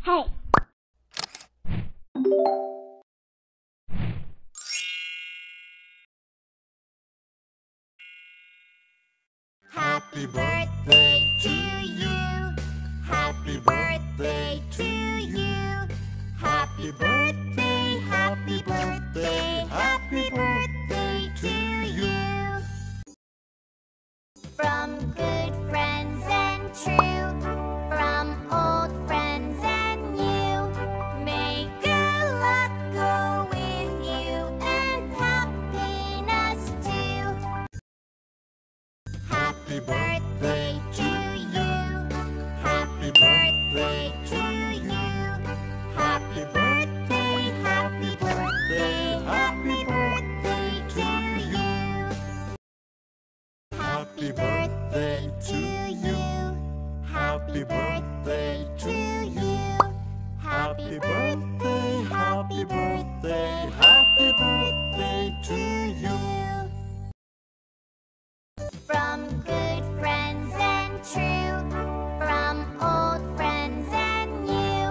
Hey. Happy birthday to you. Happy birthday to you. Happy birthday, happy birthday, happy birthday to you. From good friends and true, from old friends and new, may good luck go with you and happiness too. Happy birthday to you. Happy birthday to you. Happy birthday, happy birthday, happy birthday to you. Happy birthday to you. Happy birthday to you. Happy birthday, happy birthday, happy birthday to you. From good friends and true, from old friends and new,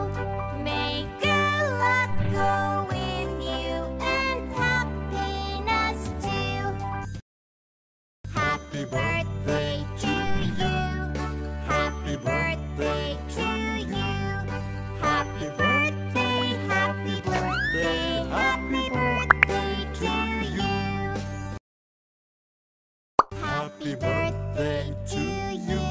may good luck go with you and happiness too. Happy birthday to you. Happy birthday to you. Happy birthday, happy birthday, happy birthday to you. Happy birthday to you.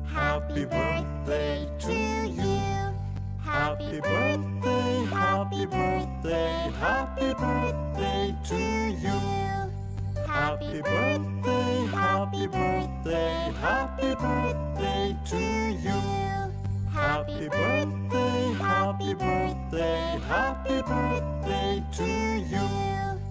Happy birthday to you. Happy birthday, happy birthday, happy birthday to you. Happy birthday, happy birthday, happy birthday to you. Happy birthday, happy birthday, happy birthday to you.